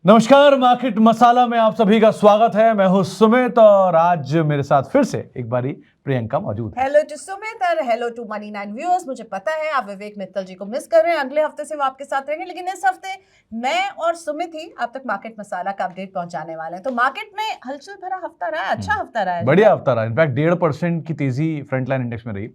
नमस्कार, मार्केट मसाला में आप सभी का स्वागत है। मैं हूं सुमित और आज मेरे साथ फिर से एक बारी प्रियंका मौजूद है। हेलो टू सुमित और हेलो टू मनी 9 व्यूअर्स। मुझे पता है आप विवेक मित्तल जी को मिस कर रहे हैं, अगले हफ्ते से वो आपके साथ रहेंगे, लेकिन इस हफ्ते मैं और सुमित ही आप तक मार्केट मसाला का अपडेट पहुंचाने वाले हैं। तो मार्केट में हलचल भरा हफ्ता रहा है, अच्छा हफ्ता रहा है, बढ़िया हफ्ता रहा। इनफैक्ट 1.5% की तेजी फ्रंटलाइन इंडेक्स में रही।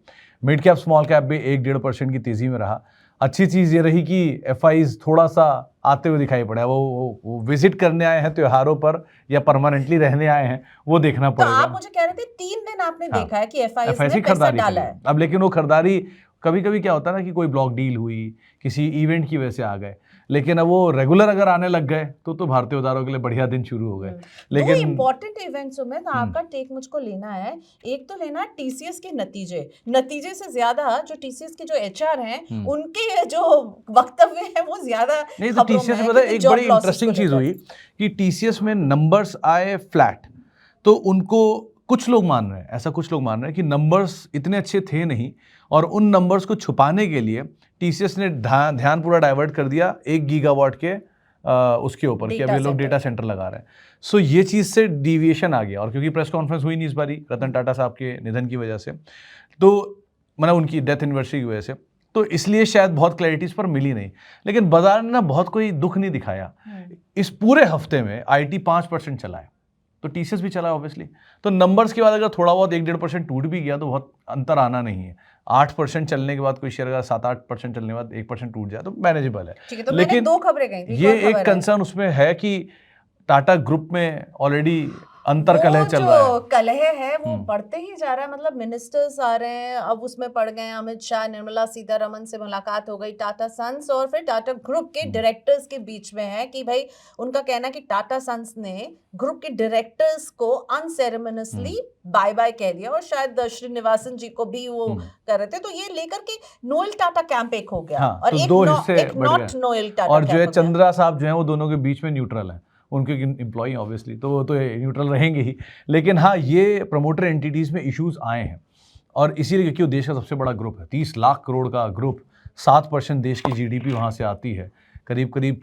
मिड कैप स्मॉल कैप भी 1-1.5% की तेजी में रहा। अच्छी चीज ये रही कि एफआईज थोड़ा सा आते हुए दिखाई पड़ा। वो विजिट करने आए हैं त्योहारों पर या परमानेंटली रहने आए हैं, वो देखना तो पड़ेगा। आप मुझे कह रहे थे 3 दिन आपने देखा है कि एफआईज FIs ने पैसा खरीदारी डाला करी। है। अब लेकिन वो खरीदारी कभी कभी क्या होता है ना कि कोई ब्लॉक डील हुई, किसी इवेंट की वजह से आ गए, लेकिन अब वो रेगुलर अगर आने लग गए तो भारतीय उद्योगों के लिए बढ़िया दिन शुरू हो गए। दो इंपॉर्टेंट इवेंट्स में आपका टेक मुझको लेना है। एक तो लेना है टीसीएस के नतीजे से ज्यादा जो टीसीएस के जो एचआर हैं उनके जो वक्तव्य है वो ज्यादा नहीं। तो टीसीएस में पता है एक बड़ी इंटरेस्टिंग चीज हुई कि टीसीएस में नंबर्स आए फ्लैट। तो उनको कुछ लोग मान रहे हैं, ऐसा कुछ लोग मान रहे हैं कि नंबर्स इतने अच्छे थे नहीं और उन नंबर्स को छुपाने के लिए टीसीएस ने ध्यान पूरा डाइवर्ट कर दिया 1 गीगावाट के उसके ऊपर कि अभी लोग डेटा सेंटर लगा रहे हैं। सो ये चीज़ से डिविएशन आ गया। और क्योंकि प्रेस कॉन्फ्रेंस हुई नहीं इस बारी रतन टाटा साहब के निधन की वजह से, तो मतलब उनकी डेथ एनिवर्सरी की वजह से, तो इसलिए शायद बहुत क्लैरिटी इस पर मिली नहीं। लेकिन बाजार ने ना बहुत कोई दुख नहीं दिखाया। इस पूरे हफ्ते में आईटी 5% चला है, तो टीसीएस भी चला ऑब्वियसली। तो नंबर्स के बाद अगर थोड़ा बहुत 1-1.5% टूट भी गया तो बहुत अंतर आना नहीं है। 8% चलने के बाद कोई शेयर अगर 7-8% चलने के बाद 1% टूट जाए तो मैनेजेबल है। तो लेकिन दो खबरें गई थी, ये एक कंसर्न उसमें है कि टाटा ग्रुप में ऑलरेडी अंतर कलह चल रहा है। कलह है वो बढ़ते ही जा रहा है। मतलब मिनिस्टर्स आ रहे हैं, अब उसमें पड़ गए अमित शाह, निर्मला सीतारमन से मुलाकात हो गई, टाटा सन्स और फिर टाटा ग्रुप के डायरेक्टर्स के बीच में है कि भाई उनका कहना है कि टाटा सन्स ने ग्रुप के डायरेक्टर्स को अनसेरेमनियसली बाय बाय कह दिया और शायद श्रीनिवासन जी को भी वो कर रहे थे। तो ये लेकर के नोएल टाटा कैंप एक हो गया और तो दो हिस्से नॉट नोएल टाटा और जो है चंद्रा साहब जो है वो दोनों के बीच में न्यूट्रल है। उनके एम्प्लॉई ऑब्वियसली तो वो तो न्यूट्रल रहेंगे ही। लेकिन हाँ, ये प्रमोटर एंटिटीज़ में इश्यूज आए हैं और इसीलिए क्योंकि वो देश का सबसे बड़ा ग्रुप है, 30 लाख करोड़ का ग्रुप, 7% देश की जीडीपी वहाँ से आती है, करीब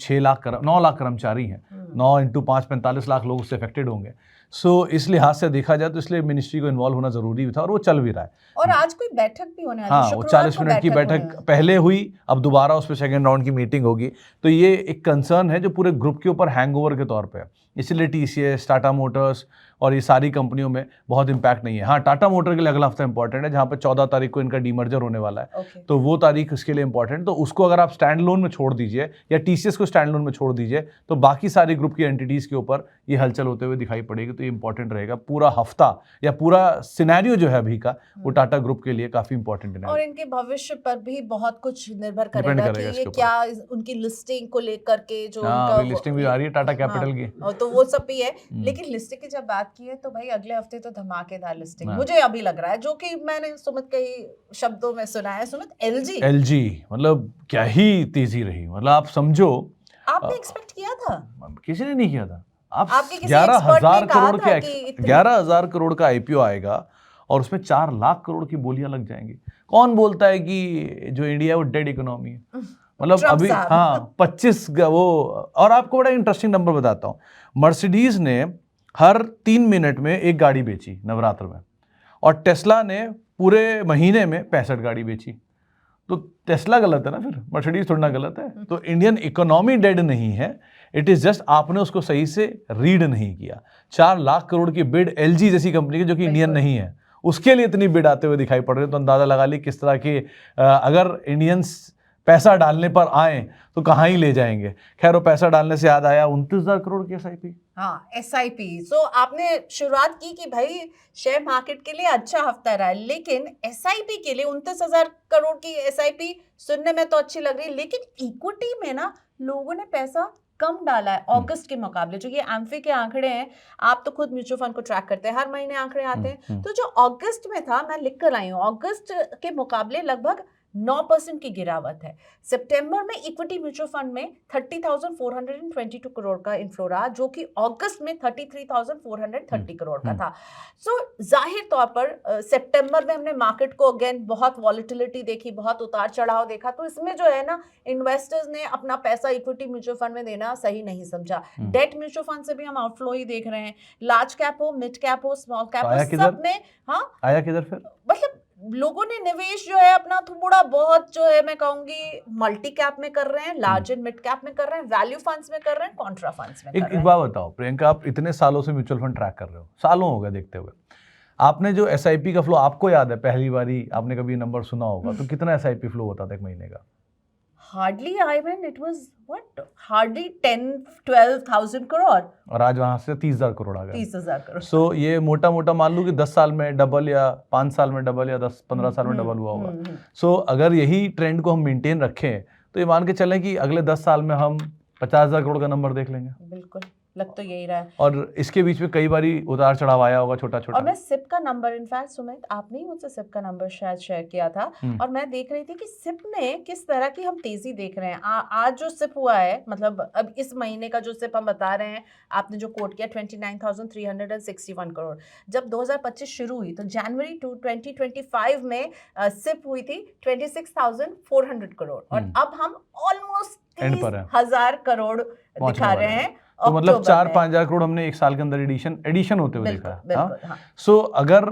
9 लाख कर्मचारी हैं, 9 × 5 45 लाख लोग उससे अफेक्टेड होंगे। सो इस लिहाज से देखा जाए तो इसलिए मिनिस्ट्री को इन्वॉल्व होना जरूरी भी था और वो चल भी रहा है। और आज कोई बैठक भी होने वाली है। हाँ, वो 40 मिनट की बैठक पहले हुई, अब दोबारा उस पर सेकेंड राउंड की मीटिंग होगी। तो ये एक कंसर्न है जो पूरे ग्रुप के ऊपर हैंगओवर के तौर पे है। इसलिए टीसीएस, टाटा मोटर्स और ये सारी कंपनियों में बहुत इंपैक्ट नहीं है। हाँ, टाटा मोटर के लिए अगला हफ्ता इंपॉर्टेंट है जहाँ पे 14 तारीख को इनका डीमर्जर होने वाला है। तो वो तारीख इसके लिए इंपॉर्टेंट। तो उसको अगर आप स्टैंड लोन में छोड़ दीजिए या टीसीएस को स्टैंड लोन में छोड़ दीजिए तो बाकी सारी ग्रुप की एंटिटीज के ऊपर ये हलचल होते हुए दिखाई पड़ेगी। तो ये इंपॉर्टेंट रहेगा। पूरा हफ्ता या पूरा सिनेरियो जो है अभी का वो टाटा ग्रुप के लिए काफी इंपॉर्टेंट है और इनके भविष्य पर भी बहुत कुछ निर्भर करेगा कि ये क्या उनकी लिस्टिंग को लेकर के जो उनका लिस्टिंग भी आ रही है टाटा कैपिटल की, तो वो सब भी है। लेकिन लिस्टिंग की जब बात की है तो भाई अगले हफ्ते तो धमाकेदार लिस्टिंग मुझे अभी लग रहा है, जो कि मैंने सुमित के ही शब्दों में सुना है। सुमित, एलजी मतलब क्या ही तेजी रही। मतलब आप समझो, आपने एक्सपेक्ट किया था? किसी ने नहीं किया था। आप 11,000 करोड़ का आईपीओ आएगा और उसमें 4 लाख करोड़ की बोलियां लग जाएंगी। कौन बोलता है कि जो इंडिया है वो डेड इकोनॉमी है? मतलब अभी 25 वो। और आपको बड़ा इंटरेस्टिंग नंबर बताता हूँ, मर्सिडीज ने हर 3 मिनट में एक गाड़ी बेची नवरात्र में और टेस्ला ने पूरे महीने में 65 गाड़ी बेची। तो टेस्ला गलत है ना, फिर मर्सिडीज थोड़ा गलत है। तो इंडियन इकोनॉमी डेड नहीं है, इट इज जस्ट आपने उसको सही से रीड नहीं किया। 4 लाख करोड़ की बिड एलजी जैसी कंपनी की जो कि इंडियन नहीं है, उसके लिए इतनी बिड आते हुए दिखाई पड़ रही है। तो अंदाजा लगा ली किस तरह के अगर इंडियंस पैसा डालने पर आए तो कहाँ ही ले जाएंगे। खैर, वो पैसा डालने से याद आया 29,000 करोड़ की एसआईपी। हाँ, एसआईपी। सो आपने शुरुआत की कि भाई शेयर मार्केट के लिए अच्छा हफ्ता रहा है, लेकिन एसआईपी के लिए 29,000 करोड़ की एसआईपी सुनने में तो अच्छी लग रही है, लेकिन इक्विटी में ना लोगों ने पैसा कम डाला है अगस्त के मुकाबले। जो ये एम्फी के आंकड़े हैं, आप तो खुद म्यूचुअल फंड को ट्रैक करते हैं, हर महीने आंकड़े आते हैं। तो जो अगस्त में था, मैं लिख कर आई हूँ, अगस्त के मुकाबले लगभग 9% की गिरावट है। सितंबर में इक्विटी म्यूचुअल फंड में 30,422 करोड़ का इन्फ्लो रहा, जो कि अगस्त में 33,430 करोड़ का था। सो जाहिर तौर पर सितंबर में हमने मार्केट को अगेन बहुत वॉलिटिलिटी देखी, बहुत उतार चढ़ाव देखा, तो इसमें जो है ना इन्वेस्टर्स ने अपना पैसा इक्विटी म्यूचुअल फंड में देना सही नहीं समझा। डेट म्यूचुअल फंड से भी हम आउटफ्लो ही देख रहे हैं, लार्ज कैप हो, मिड कैप हो, स्मॉल कैप हो, सब में। हाँ, आया किधर फिर? मतलब लोगों ने निवेश जो है अपना थोड़ा बहुत जो है मैं कहूंगी मल्टी कैप में कर रहे हैं, लार्ज एंड मिड कैप में कर रहे हैं, वैल्यू फंड्स में कर रहे हैं, कॉन्ट्रा फंड्स में कर रहे हैं। एक बात बताओ प्रियंका, आप इतने सालों से म्यूचुअल फंड ट्रैक कर रहे हो, सालों हो गए देखते हुए, आपने जो एसआईपी का फ्लो, आपको याद है पहली बारी आपने कभी नंबर सुना होगा तो कितना एसआईपी फ्लो होता था एक महीने का? Hardly, I mean, it was what? Hardly 10-12,000 crore. और आज वहां से 30,000 करोड़ आ गए। 30,000 करोड़। सो ये मोटा मोटा मान लूं कि 10 साल में डबल या 5 साल में डबल या 10-15 साल में डबल हुआ होगा। सो अगर यही ट्रेंड को हम मेंटेन रखें तो ये मान के चलें कि अगले 10 साल में हम 50,000 करोड़ का नंबर देख लेंगे। बिल्कुल, लग तो यही रहा है। और इसके बीच में कई बारी उतार चढ़ाव आया होगा छोटा छोटा। और मैं सिप का नंबर, इनफैक्ट सुमित आपने ही मुझसे सिप का नंबर शायद शेयर किया था, और मैं देख रही थी कि सिप में किस तरह की हम तेजी देख रहे हैं। आज जो सिप हुआ है, मतलब अब इस महीने का जो सिप हम बता रहे हैं, आपने जो कोट किया 29,361 करोड़, जब 2025 शुरू हुई तो जनवरी 2025 में सिप हुई थी 26,400 करोड़, और अब हम ऑलमोस्ट 30,000 करोड़ दिखा रहे हैं। तो मतलब 4-5 हजार करोड़ हमने एक साल के अंदर एडिशन होते हुए देखा। सो अगर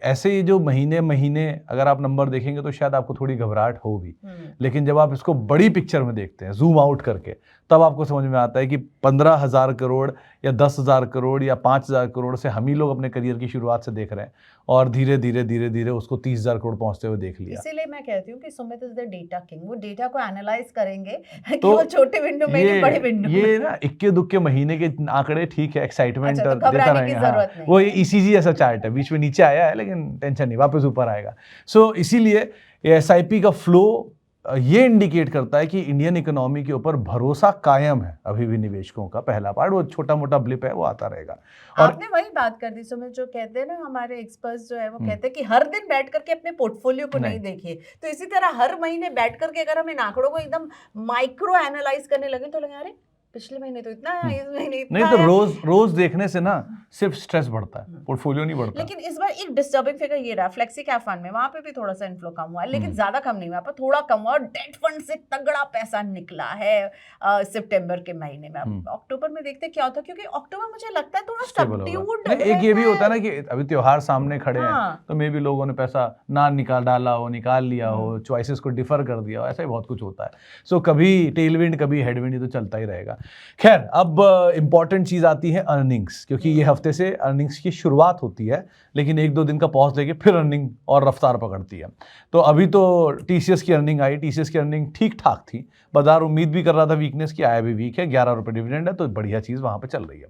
ऐसे ये जो महीने अगर आप नंबर देखेंगे तो शायद आपको थोड़ी घबराहट हो भी, लेकिन जब आप इसको बड़ी पिक्चर में देखते हैं, जूम आउट करके, तब आपको समझ में आता है कि 15,000 करोड़ या 10,000 करोड़ या 5,000 करोड़ से हम ही लोग अपने करियर की शुरुआत से देख रहे हैं, और धीरे धीरे उसको 30,000 करोड़ पहुंचते हुए देख लिया। इसीलिए मैं कहती हूँ कि Sumit is the data king. वो डेटा को एनालाइज करेंगे कि वो छोटे विंडो में नहीं, बड़े विंडो में। ये ना इक्के दुक्के महीने के आंकड़े ठीक है, एक्साइटमेंट देता रहेगा। वो ईसीजी ऐसा चार्ट है, बीच में नीचे आया है लेकिन टेंशन नहीं, वापस ऊपर आएगा। सो इसीलिए एसआईपी का फ्लो ये इंडिकेट करता है कि इंडियन इकोनॉमी के ऊपर भरोसा कायम है अभी भी निवेशकों का। पहला पार्ट, वो छोटा मोटा ब्लिप है, वो आता रहेगा। और आपने वही बात कर दी सुमित, जो कहते हैं ना हमारे एक्सपर्ट्स जो है वो कहते हैं कि हर दिन बैठ करके अपने पोर्टफोलियो को नहीं देखिए। तो इसी तरह हर महीने बैठ करके अगर हम इन आंकड़ों को एकदम माइक्रो एनालाइज करने लगे तो लगे अरे पिछले महीने तो इतना है, इस महीने इतना नहीं, तो रोज देखने से ना सिर्फ स्ट्रेस बढ़ता है, पोर्टफोलियो नहीं बढ़ता। लेकिन इस बार एक डिस्टर्बिंग फिगर ये रहा, फ्लेक्सी कैप फंड में वहां पे भी थोड़ा सा इन्फ्लो कम हुआ है, लेकिन ज्यादा कम नहीं हुआ, पर थोड़ा कम हुआ। और डेट फंड से तगड़ा पैसा निकला है सितंबर के महीने में। अब अक्टूबर में देखते क्या होता है, क्योंकि अक्टूबर मुझे लगता है थोड़ा सबड्यूड। एक ये भी होता है ना कि अभी त्योहार सामने खड़े हैं, तो मे भी लोगों ने पैसा ना निकाल लिया हो, चॉइसेस को डिफर कर दिया हो, ऐसा ही बहुत कुछ होता है। सो कभी टेलविंड कभी हेडविंड, तो चलता ही रहेगा। खैर, अब इंपॉर्टेंट चीज आती है अर्निंग्स, क्योंकि ये हफ्ते से अर्निंग्स की शुरुआत होती है, लेकिन 1-2 दिन का पॉज लेके फिर अर्निंग और रफ्तार पकड़ती है। तो अभी तो टीसीएस की अर्निंग आई, टीसीएस की अर्निंग ठीक ठाक थी, बाजार उम्मीद भी कर रहा था वीकनेस की, आया भी वीक है, 11 रुपये डिविडेंड है, तो बढ़िया चीज वहां पे चल रही है।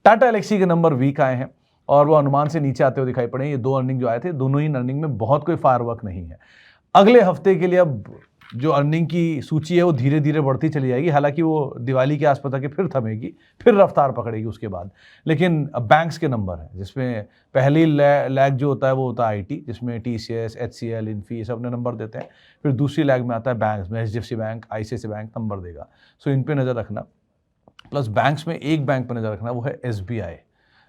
टाटा एलेक्सी के नंबर वीक आए हैं और वो अनुमान से नीचे आते हुए दिखाई पड़े। ये 2 अर्निंग जो आए थे, दोनों ही अर्निंग में बहुत कोई फायरवर्क नहीं है। अगले हफ्ते के लिए अब जो अर्निंग की सूची है वो धीरे धीरे बढ़ती चली जाएगी, हालांकि वो दिवाली के आसपास आके फिर थमेगी, फिर रफ्तार पकड़ेगी उसके बाद। लेकिन बैंक्स के नंबर हैं, जिसमें पहली लैग जो होता है वो होता है आईटी, जिसमें टीसीएस, एचसीएल, इन्फी, ये सब अपने नंबर देते हैं। फिर दूसरी लैग में आता है बैंक्स में, HDFC bank, ICICI bank number देगा। सो इन पर नज़र रखना। प्लस बैंक्स में एक बैंक पर नज़र रखना, वो है SBI,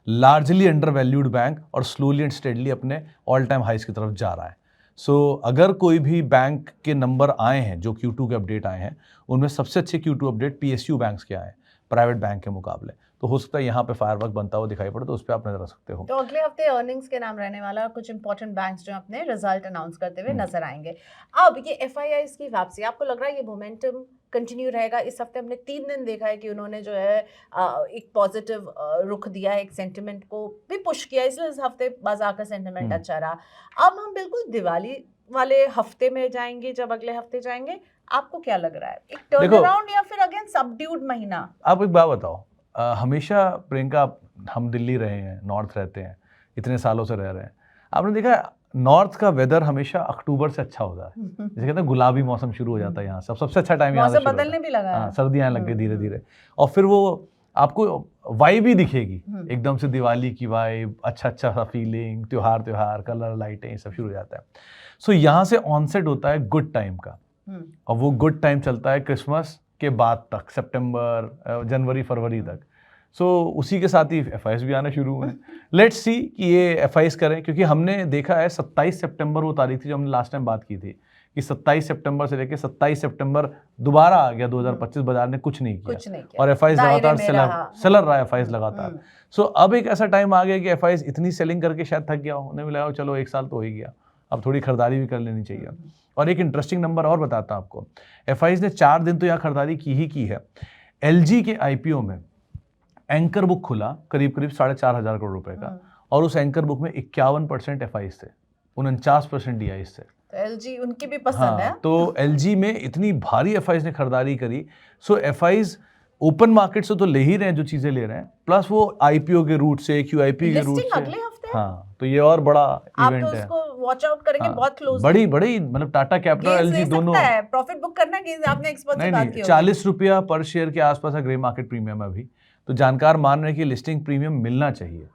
largely under valued bank और स्लोली एंड स्टेडली अपने ऑल टाइम हाइज की तरफ जा रहा है। सो अगर कोई भी बैंक के नंबर आए हैं जो Q2 के अपडेट आए हैं, उनमें सबसे अच्छे Q2 अपडेट PSU बैंक्स के आए हैं प्राइवेट बैंक के मुकाबले, तो हो सकता है यहाँ पे फायरवर्क बनता हुआ दिखाई पड़े, तो उस पर आप नजर रख सकते हो। तो अगले हफ्ते अर्निंग्स के नाम रहने वाला, कुछ इंपॉर्टेंट बैंक्स जो अपने रिजल्ट अनाउंस करते हुए नजर आएंगे। अब ये एफआईआईज की वापसी, आपको लग रहा है ये मोमेंटम कंटिन्यू रहेगा? इस हफ्ते हमने 3 दिन देखा है कि उन्होंने जो है एक पॉजिटिव रुख दिया है, एक सेंटिमेंट को भी पुश किया, इसलिए इस हफ्ते बाजार का सेंटिमेंट अच्छा रहा। अब हम बिल्कुल दिवाली वाले हफ्ते में जाएंगे, जब अगले हफ्ते जाएंगे, आपको क्या लग रहा है, एक टर्न अराउंड या फिर अगेन सबड्यूड महीना? आप एक बात बताओ, हमेशा प्रियंका हम दिल्ली रहे हैं, नॉर्थ रहते हैं, इतने सालों से रह रहे हैं, आपने देखा नॉर्थ का वेदर हमेशा अक्टूबर से अच्छा होता है। जैसे कहते हैं गुलाबी मौसम शुरू हो जाता है यहाँ, सबसे अच्छा टाइम यहाँ से बदलने भी लगा, सर्दियाँ लग गई धीरे धीरे, और फिर वो आपको वाइब ही दिखेगी, एकदम से दिवाली की वाइब, अच्छा सा फीलिंग, त्योहार कलर लाइटें ये सब शुरू हो जाता है। सो यहाँ से ऑनसेट होता है गुड टाइम का, और वो गुड टाइम चलता है क्रिसमस के बाद तक, सितंबर जनवरी फरवरी तक। सो उसी के साथ ही एफआईएस भी आना शुरू हुए। लेट्स सी कि ये एफआईएस करें, क्योंकि हमने देखा है 27 सितंबर वो तारीख थी जो हमने लास्ट टाइम बात की थी कि 27 सितंबर से लेके 27 सितंबर दोबारा आ गया 2025, बाजार ने कुछ नहीं किया और एफआईएस लगातार सेलर रहा एफआईएस लगातार। सो अब एक ऐसा टाइम आ गया कि एफआईएस इतनी सेलिंग करके शायद थक गया, उन्हें मिला चलो एक साल तो हो ही गया, अब थोड़ी खरीदारी भी कर लेनी चाहिए। और एक इंटरेस्टिंग नंबर और बताता हूं आपको, एफआईएस ने 4 दिन तो यहाँ खरीदारी की है। एलजी के आईपीओ में एंकर बुक खुला करीब 4,500 करोड़ रुपए का, और उस एंकर बुक में 51% एफआईएस थे, 49% डीआईएस थे। तो एलजी उनकी भी पसंद है। तो एलजी में इतनी भारी एफआईएस ने खरीदारी करी। सो एफआईएस ओपन मार्केट से तो ले ही रहे हैं जो चीजें ले रहे हैं, प्लस वो आईपीओ के रूट से, क्यूआईपी के रूट से। अगले हफ्ते हाँ, तो ये और बड़ा इवेंट है। आप तो उसको वॉच आउट करेंगे बहुत क्लोज। बड़ी मतलब टाटा कैपिटल एलजी दोनों प्रॉफिट बुक करना है। आपने एक्सपर्ट से बात की, 40 रुपया पर शेयर के आसपास है ग्रे मार्केट प्रीमियम अभी। तो जानकार मान रहे हैं कि लिस्टिंग प्रीमियम मिलना चाहिए,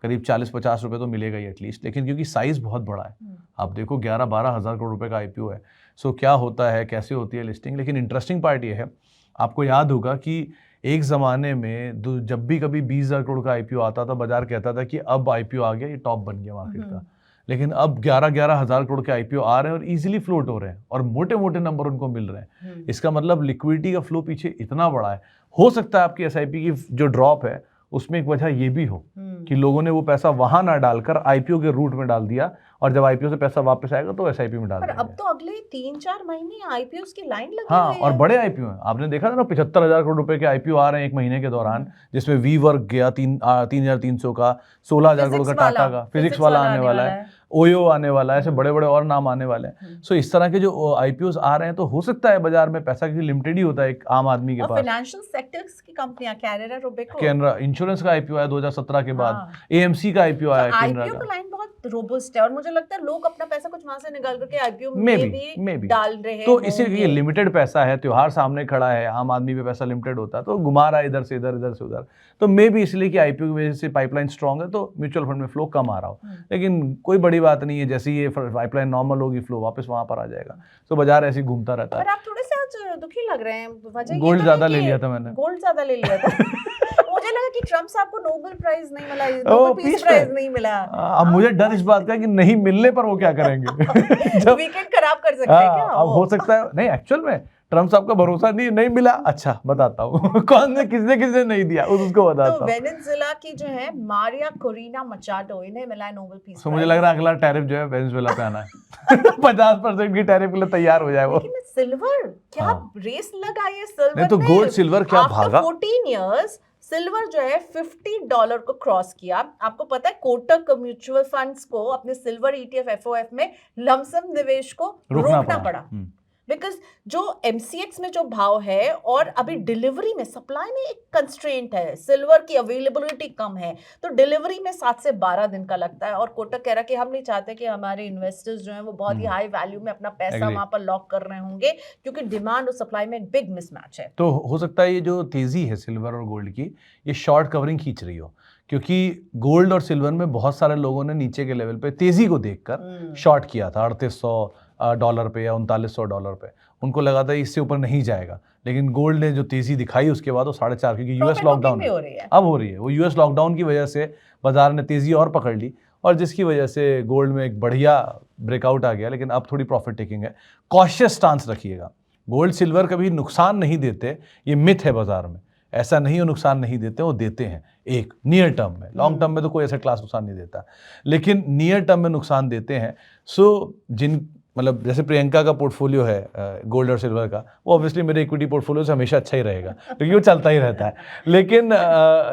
करीब 40-50 रुपए तो मिलेगा ही एटलीस्ट, लेकिन क्योंकि साइज बहुत बड़ा है, आप देखो 11-12 हज़ार करोड़ रुपए का आईपीओ है। सो क्या होता है, कैसे होती है लिस्टिंग। लेकिन इंटरेस्टिंग पार्ट ये है, आपको याद होगा कि एक ज़माने में जब भी कभी 20,000 करोड़ का आईपीओ आता था, बाजार कहता था कि अब आईपीओ आ गया, ये टॉप बन गया मार्केट का। लेकिन अब 11-11 हज़ार करोड़ के आईपीओ आ रहे हैं और इजीली फ्लोट हो रहे हैं, और मोटे मोटे नंबर उनको मिल रहे हैं। इसका मतलब लिक्विडिटी का फ्लो पीछे इतना बड़ा है। हो सकता है आपकी एसआईपी की जो ड्रॉप है उसमें एक वजह ये भी हो कि लोगों ने वो पैसा वहां ना डालकर आईपीओ के रूट में डाल दिया, और जब आईपीओ से पैसा वापस आएगा तो एसआईपी में डाल देंगे। अब तो अगले 3-4 महीने आईपीओ की लाइन लगी हाँ, हुई है। और बड़े आईपीओ हैं, आपने देखा था ना 75,000 करोड़ रुपए के आईपीओ आ रहे हैं एक महीने के दौरान, जिसमें वी वर्क गया 3,300 का, 16,000 करोड़ का टाटा का, फिजिक्स वाला आने वाला है, ओयो आने वाला है, ऐसे बड़े बड़े और नाम आने वाले हैं। सो इस तरह के जो आईपीओ आ रहे हैं, तो हो सकता है बाजार में पैसा की लिमिटेड ही होता है एक आम आदमी के पास। फाइनेंशियल सेक्टर्स की कंपनियां, कैनरा रोबेको, कैनरा इंश्योरेंस का आईपीओ आया 2017 के बाद, एएमसी का आईपीओ आया, कैनरा आईपीओ का लाइन बहुत रोबस्ट है, और मुझे लगता है लोग अपना पैसा कुछ वहां से निकाल करके आईपीओ में भी डाल रहे हैं। तो इसीलिए लिमिटेड पैसा है, त्योहार सामने खड़ा है, आम आदमी पे पैसा लिमिटेड होता है, तो घुमा रहा है इधर से इधर, इधर से उधर। तो मे भी इसलिए कि आईपीओ की वजह से पाइपलाइन स्ट्रांग है, तो म्यूचुअल फंड में फ्लो कम आ रहा हो। लेकिन कोई बड़ी बात नहीं है, जैसे ये पाइपलाइन नॉर्मल होगी, फ्लो वापस वहां पर आ जाएगा। तो बाजार ऐसे ही घूमता रहता है। पर आप थोड़े से आज दुखी लग रहे हैं, वजह गोल्ड ज्यादा ले लिया था मैंने। गोल्ड ज्यादा ले लिया था। मुझे लगा कि ट्रम्प साहब को नोबेल प्राइज नहीं मिला, नोबेल पीस प्राइज नहीं मिला। अब मुझे डर इस बात का कि नहीं मिलने पर वो क्या करेंगे। जब वीकेंड खराब कर सकते हैं क्या? अब हो सकता है, नहीं एक्चुअल में ट्रम्प साहब का भरोसा नहीं मिला। अच्छा बताता हूँ कौन ने किसने नहीं दिया उसको बताता हूँ। तो वेनेजुएला की जो है मारिया कोरिना मचाडो, इन्हें मिला है नोबेल पीस प्राइज। मुझे लग रहा है अगला टैरिफ जो है वेनेजुएला पे आना है। 50% की टैरिफ के लिए तैयार हो जाए वो। लेकिन सिल्वर क्या रेस लगा है सिल्वर नहीं तो गोल्ड सिल्वर क्या भागा। 14 इयर्स सिल्वर जो है $50 को क्रॉस किया। आपको पता है कोटक म्यूचुअल फंड्स को अपने सिल्वर ETF FOF में लमसम निवेश को रोकना पड़ा, बिकॉज जो MCX में जो भाव है और अभी डिलीवरी में, सप्लाई में एक कंस्ट्रेंट है, सिल्वर की अवेलेबिलिटी कम है, तो डिलीवरी में 7 से 12 दिन का लगता है। और कोटक कह रहा है कि हम नहीं चाहते कि हमारे इन्वेस्टर्स जो हैं वो बहुत ही हाई वैल्यू में अपना पैसा वहां पर लॉक कर रहे होंगे, क्योंकि डिमांड और सप्लाई में एक बिग मिसमैच है। तो हो सकता है ये जो तेजी है सिल्वर और गोल्ड की, ये शॉर्ट कवरिंग खींच रही हो, क्योंकि गोल्ड और सिल्वर में बहुत सारे लोगों ने नीचे के लेवल पे तेजी को देखकर शॉर्ट किया था $3800 पे या $3900 पे। उनको लगा था इससे ऊपर नहीं जाएगा, लेकिन गोल्ड ने जो तेजी दिखाई उसके बाद वो 4.5, क्योंकि यूएस लॉकडाउन अब हो रही है, वो यूएस लॉकडाउन की वजह से बाजार ने तेजी और पकड़ ली, और जिसकी वजह से गोल्ड में एक बढ़िया ब्रेकआउट आ गया। लेकिन अब थोड़ी प्रॉफिट टेकिंग है, कॉशियस स्टांस रखिएगा। गोल्ड सिल्वर कभी नुकसान नहीं देते, ये मिथ है बाजार में, ऐसा नहीं, वो नुकसान नहीं देते, वो देते हैं एक नियर टर्म में। लॉन्ग टर्म में तो कोई ऐसा क्लास नुकसान नहीं देता, लेकिन नियर टर्म में नुकसान देते हैं। सो मतलब जैसे प्रियंका का पोर्टफोलियो है गोल्ड और सिल्वर का, वो ऑब्वियसली मेरे इक्विटी पोर्टफोलियो से हमेशा अच्छा ही रहेगा, क्योंकि वो चलता ही रहता है। लेकिन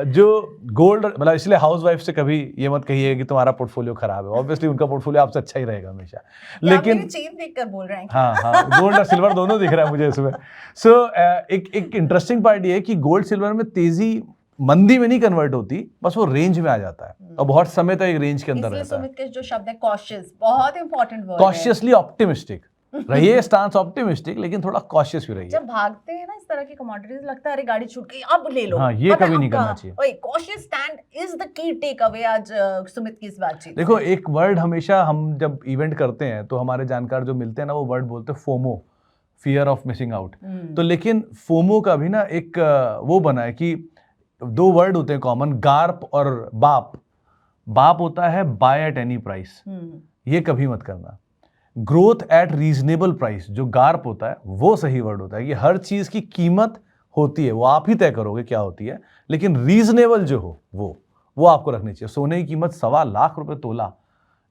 जो गोल्ड, मतलब इसलिए हाउसवाइफ से कभी ये मत कहिए कि तुम्हारा पोर्टफोलियो खराब है, ऑब्वियसली उनका पोर्टफोलियो आपसे अच्छा ही रहेगा हमेशा। लेकिन चेन देखकर बोल रहे हैं। हाँ, गोल्ड और सिल्वर दोनों दिख रहा है मुझे इसमें। सो एक इंटरेस्टिंग पार्ट ये है कि गोल्ड सिल्वर में तेजी मंदी में नहीं कन्वर्ट होती, बस वो रेंज में आ जाता है, और बहुत समय तक एक रेंज के अंदर रहता है। सुमित के जो शब्द है कॉशियस, बहुत इंपॉर्टेंट वर्ड है। कॉशियसली ऑप्टिमिस्टिक रहिए, स्टांस ऑप्टिमिस्टिक, लेकिन थोड़ा कॉशियस भी रहिए। जब भागते हैं ना इस तरह की कमोडिटीज लगता है अरे गाड़ी छूट गई अब ले लो। हाँ, ये कभी नहीं करना चाहिए। ओए cautious stand is the key take away आज सुमित की इस बातचीत। देखो एक वर्ड हमेशा हम जब इवेंट करते हैं तो हमारे जानकार जो मिलते हैं ना वो वर्ड बोलते हैं FOMO, fear of missing out. तो लेकिन फोमो का भी ना एक वो बना है कि दो वर्ड होते हैं कॉमन, गार्प और बाप। बाप होता है बाय एट एनी प्राइस, ये कभी मत करना। ग्रोथ एट रीजनेबल प्राइस, जो गार्प होता है वो सही वर्ड होता है कि हर चीज की कीमत होती है, वो आप ही तय करोगे क्या होती है, लेकिन रीजनेबल जो हो वो आपको रखनी चाहिए। सोने की कीमत 1.25 लाख रुपए तोला,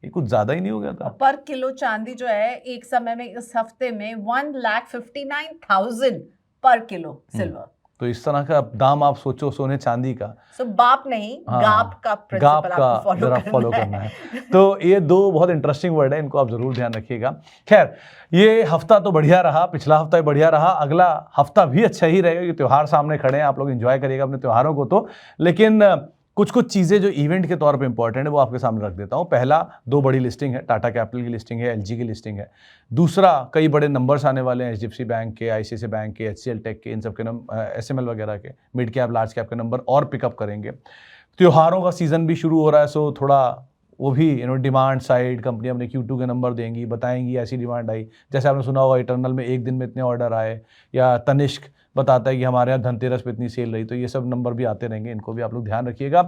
ये कुछ ज्यादा ही नहीं हो गया था। पर किलो चांदी जो है एक समय में इस हफ्ते में 1,59,000 पर किलो सिल्वर। तो इस तरह का दाम आप सोचो सोने चांदी का। सो बाप नहीं, हाँ, गाप का प्रिंसिपल आपको जरा फॉलो करना है। तो ये दो बहुत इंटरेस्टिंग वर्ड है, इनको आप जरूर ध्यान रखिएगा। खैर ये हफ्ता तो बढ़िया रहा, पिछला हफ्ता भी बढ़िया रहा, अगला हफ्ता भी अच्छा ही रहेगा, क्योंकि त्योहार सामने खड़े हैं, आप लोग एंजॉय करिएगा अपने त्योहारों को। तो लेकिन कुछ चीज़ें जो इवेंट के तौर पे इंपॉर्टेंट है वो आपके सामने रख देता हूँ। पहला, 2 बड़ी लिस्टिंग है, टाटा कैपिटल की लिस्टिंग है, एलजी की लिस्टिंग है। दूसरा, कई बड़े नंबर्स आने वाले हैं, एचडीएफसी बैंक के, आईसीआईसीआई बैंक के, एचसीएल टेक के, इन सब के एसएमएल वगैरह के, मिड कैप लार्ज कैप के नंबर और पिकअप करेंगे। त्योहारों का सीजन भी शुरू हो रहा है, सो थोड़ा वो भी डिमांड साइड कंपनी अपने Q2 के नंबर देंगी, बताएंगी ऐसी डिमांड आई। जैसे आपने सुना होगा इटर्नल में एक दिन में इतने ऑर्डर आए, या तनिष्क बताता है कि हमारे यहाँ धनतेरस पे इतनी सेल रही। तो ये सब नंबर भी आते रहेंगे, इनको भी आप लोग ध्यान रखिएगा।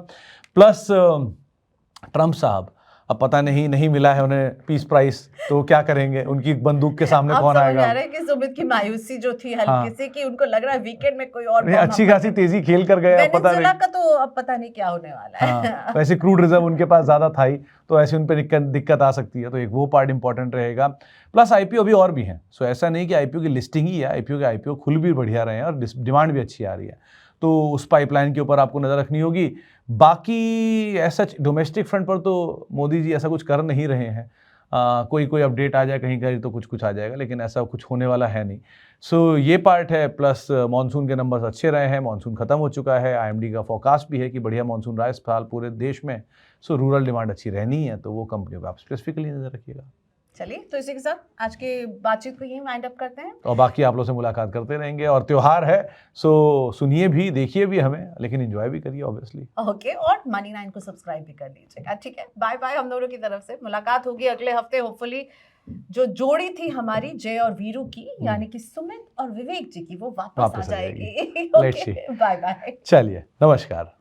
प्लस ट्रम्प साहब, अब पता नहीं मिला है उन्हें पीस प्राइस, तो क्या करेंगे, उनकी बंदूक के सामने कौन आएगा। आप समझ रहे हैं कि सुमित की मायूसी जो थी हल्की सी, कि उनको लग रहा है वीकेंड में कोई और अच्छी खासी तेजी खेल कर गए, पता नहीं का, तो अब पता नहीं क्या होने वाला है। हाँ, वैसे क्रूड रिजर्व उनके पास ज्यादा था ही, तो ऐसे उन पर दिक्कत आ सकती है, तो एक वो पार्ट इंपॉर्टेंट रहेगा। प्लस आईपीओ भी और भी हैं, सो ऐसा नहीं कि आईपीओ की लिस्टिंग ही है, आईपीओ खुल भी बढ़िया रहे हैं और डिमांड भी अच्छी आ रही है, तो उस पाइपलाइन के ऊपर आपको नज़र रखनी होगी। बाकी ऐसा डोमेस्टिक फ्रंट पर तो मोदी जी ऐसा कुछ कर नहीं रहे हैं, कोई अपडेट आ जाए कहीं तो कुछ आ जाएगा, लेकिन ऐसा कुछ होने वाला है नहीं। सो ये पार्ट है। प्लस मानसून के नंबर्स अच्छे रहे हैं, मानसून खत्म हो चुका है, आईएमडी का फोरकास्ट भी है कि बढ़िया मानसून रहा इस साल पूरे देश में। सो रूरल डिमांड अच्छी रहनी है, तो वो कंपनियों को आप स्पेसिफिकली नजर रखिएगा। चलिए, तो इसी के साथ आज के बातचीत को यही वाइंड अप करते हैं, और बाकी आप लोग से मुलाकात करते रहेंगे। और त्योहार है, सो सुनिए भी, देखिए भी हमें, लेकिन एंजॉय भी करिए ऑब्वियसली। ओके, और मनी 9 को सब्सक्राइब भी कर लीजिएगा। ठीक है, बाय बाय हम दोनों की तरफ से। मुलाकात होगी अगले हफ्ते, होपफुली जो जोड़ी थी हमारी जय और वीरू की, यानी कि सुमित और विवेक जी की, वो वापस आ जाएगी। Okay, bye bye. चलिए, नमस्कार।